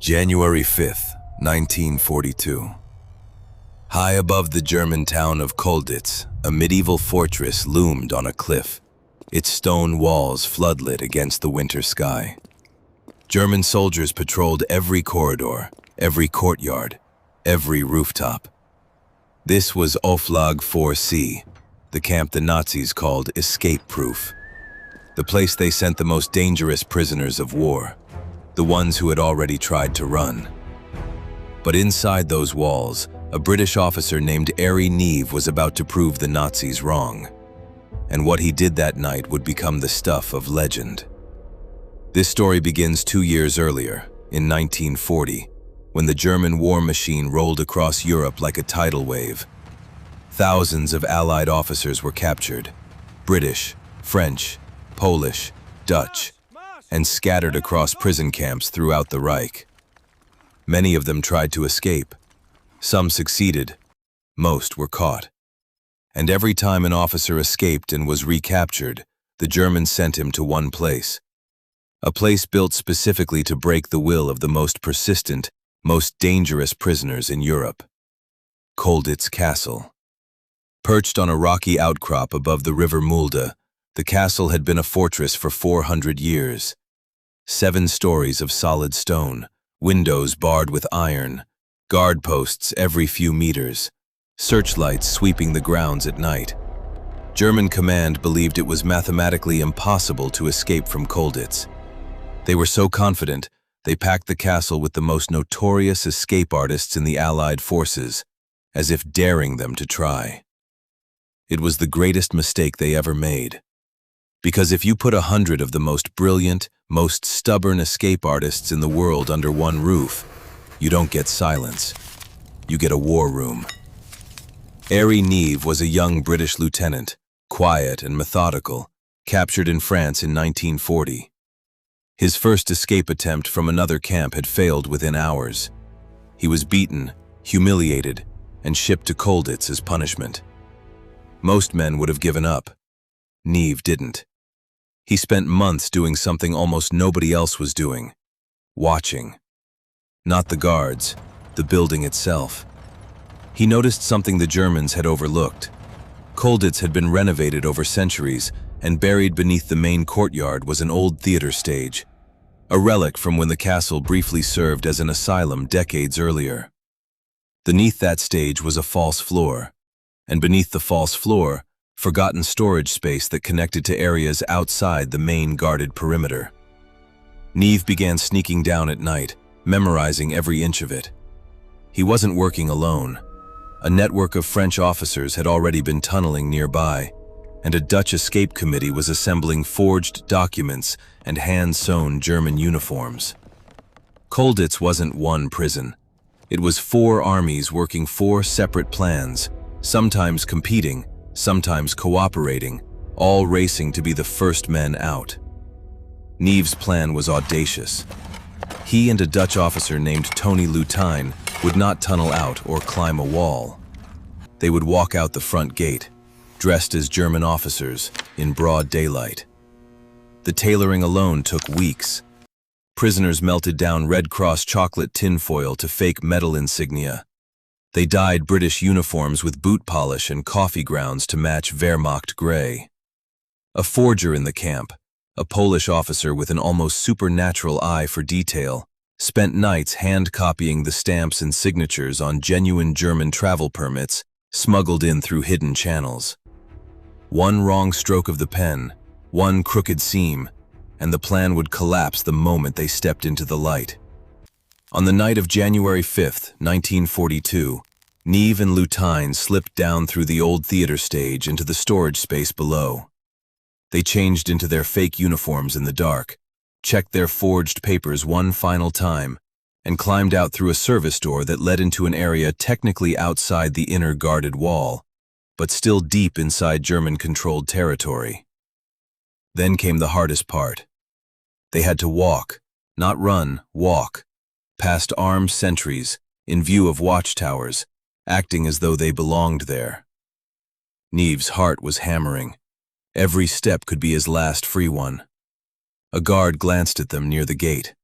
January 5th, 1942. High above the German town of Colditz, a medieval fortress loomed on a cliff, its stone walls floodlit against the winter sky. German soldiers patrolled every corridor, every courtyard, every rooftop. This was Auflag 4C, the camp the Nazis called escape-proof, the place they sent the most dangerous prisoners of war, the ones who had already tried to run. But inside those walls, a British officer named Airey Neave was about to prove the Nazis wrong. And what he did that night would become the stuff of legend. This story begins 2 years earlier, in 1940, when the German war machine rolled across Europe like a tidal wave. Thousands of Allied officers were captured, British, French, Polish, Dutch, and scattered across prison camps throughout the Reich. Many of them tried to escape. Some succeeded. Most were caught. And every time an officer escaped and was recaptured, the Germans sent him to one place. A place built specifically to break the will of the most persistent, most dangerous prisoners in Europe. Colditz Castle. Perched on a rocky outcrop above the river Mulde, the castle had been a fortress for 400 years. 7 stories of solid stone, windows barred with iron, guard posts every few meters, searchlights sweeping the grounds at night. German command believed it was mathematically impossible to escape from Colditz. They were so confident, they packed the castle with the most notorious escape artists in the Allied forces, as if daring them to try. It was the greatest mistake they ever made. Because if you put 100 of the most brilliant, most stubborn escape artists in the world under one roof, you don't get silence. You get a war room. Airey Neave was a young British lieutenant, quiet and methodical, captured in France in 1940. His first escape attempt from another camp had failed within hours. He was beaten, humiliated, and shipped to Colditz as punishment. Most men would have given up. Neave didn't. He spent months doing something almost nobody else was doing, watching. Not the guards, the building itself. He noticed something the Germans had overlooked. Colditz had been renovated over centuries, and buried beneath the main courtyard was an old theater stage, a relic from when the castle briefly served as an asylum decades earlier. Beneath that stage was a false floor, and beneath the false floor, forgotten storage space that connected to areas outside the main guarded perimeter. Neave began sneaking down at night, memorizing every inch of it. He wasn't working alone. A network of French officers had already been tunneling nearby, and a Dutch escape committee was assembling forged documents and hand-sewn German uniforms. Colditz wasn't one prison. It was 4 armies working 4 separate plans, sometimes competing, sometimes cooperating, all racing to be the first men out. Neave's plan was audacious. He and a Dutch officer named Tony Luteyn would not tunnel out or climb a wall. They would walk out the front gate, dressed as German officers, in broad daylight. The tailoring alone took weeks. Prisoners melted down Red Cross chocolate tinfoil to fake medal insignia. They dyed British uniforms with boot polish and coffee grounds to match Wehrmacht gray. A forger in the camp, a Polish officer with an almost supernatural eye for detail, spent nights hand-copying the stamps and signatures on genuine German travel permits smuggled in through hidden channels. One wrong stroke of the pen, one crooked seam, and the plan would collapse the moment they stepped into the light. On the night of January 5th, 1942, Neave and Luteyn slipped down through the old theater stage into the storage space below. They changed into their fake uniforms in the dark, checked their forged papers one final time, and climbed out through a service door that led into an area technically outside the inner guarded wall, but still deep inside German-controlled territory. Then came the hardest part. They had to walk, not run, walk, past armed sentries, in view of watchtowers, acting as though they belonged there. Neave's heart was hammering. Every step could be his last free one. A guard glanced at them near the gate.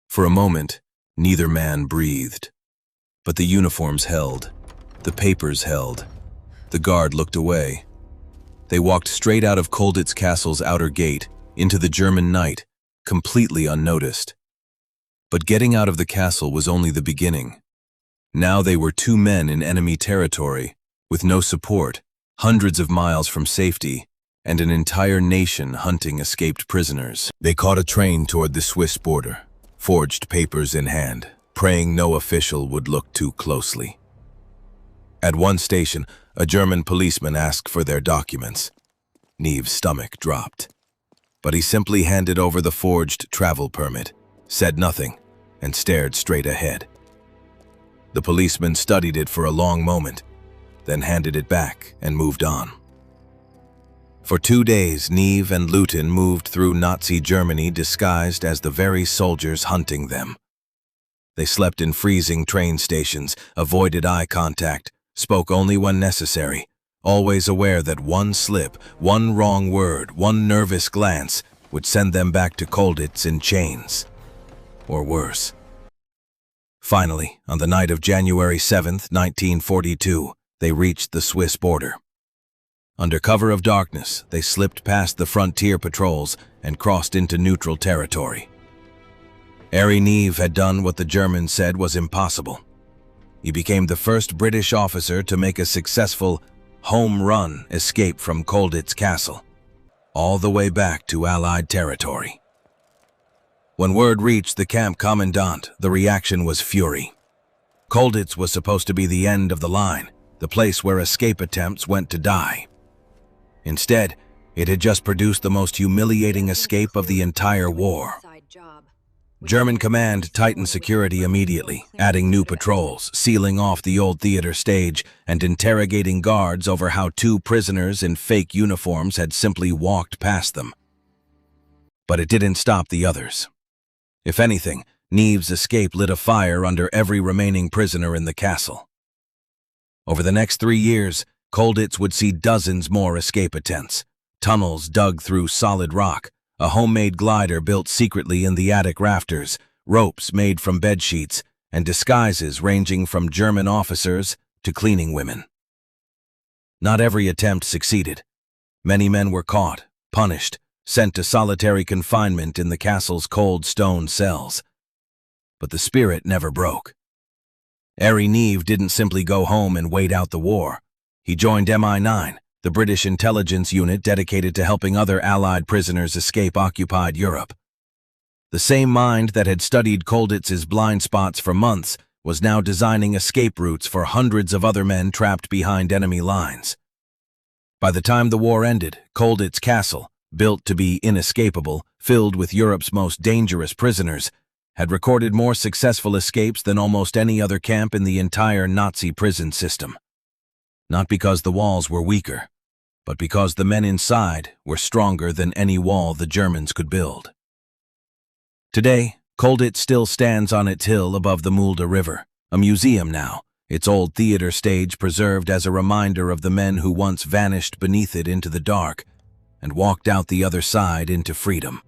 For a moment, Neither man breathed. But the uniforms held. The papers held. The guard looked away. They walked straight out of Colditz Castle's outer gate, into the German night, completely unnoticed. But getting out of the castle was only the beginning. Now they were two men in enemy territory, with no support, hundreds of miles from safety, and an entire nation hunting escaped prisoners. They caught a train toward the Swiss border, forged papers in hand, praying no official would look too closely. At one station, a German policeman asked for their documents. Neave's stomach dropped. But he simply handed over the forged travel permit, said nothing, and stared straight ahead. The policeman studied it for a long moment, then handed it back and moved on. For 2 days, Neave and Luteyn moved through Nazi Germany disguised as the very soldiers hunting them. They slept in freezing train stations, avoided eye contact, spoke only when necessary, always aware that one slip, one wrong word, one nervous glance would send them back to Colditz in chains. Or worse. Finally, on the night of January 7th, 1942, they reached the Swiss border. Under cover of darkness, they slipped past the frontier patrols and crossed into neutral territory. Airey Neave had done what the Germans said was impossible. He became the first British officer to make a successful home run escape from Colditz Castle, all the way back to Allied territory. When word reached the camp commandant, the reaction was fury. Colditz was supposed to be the end of the line, the place where escape attempts went to die. Instead, it had just produced the most humiliating escape of the entire war. German command tightened security immediately, adding new patrols, sealing off the old theater stage, and interrogating guards over how 2 prisoners in fake uniforms had simply walked past them. But it didn't stop the others. If anything, Neave's escape lit a fire under every remaining prisoner in the castle. Over the next 3 years, Colditz would see dozens more escape attempts, tunnels dug through solid rock, a homemade glider built secretly in the attic rafters, ropes made from bedsheets, and disguises ranging from German officers to cleaning women. Not every attempt succeeded. Many men were caught, punished, sent to solitary confinement in the castle's cold stone cells. But the spirit never broke. Airey Neave didn't simply go home and wait out the war. He joined MI9, the British intelligence unit dedicated to helping other Allied prisoners escape occupied Europe. The same mind that had studied Colditz's blind spots for months was now designing escape routes for hundreds of other men trapped behind enemy lines. By the time the war ended, Colditz Castle, built to be inescapable, filled with Europe's most dangerous prisoners, had recorded more successful escapes than almost any other camp in the entire Nazi prison system. Not because the walls were weaker, but because the men inside were stronger than any wall the Germans could build. Today, Colditz still stands on its hill above the Mulde River, a museum now, its old theater stage preserved as a reminder of the men who once vanished beneath it into the dark and walked out the other side into freedom.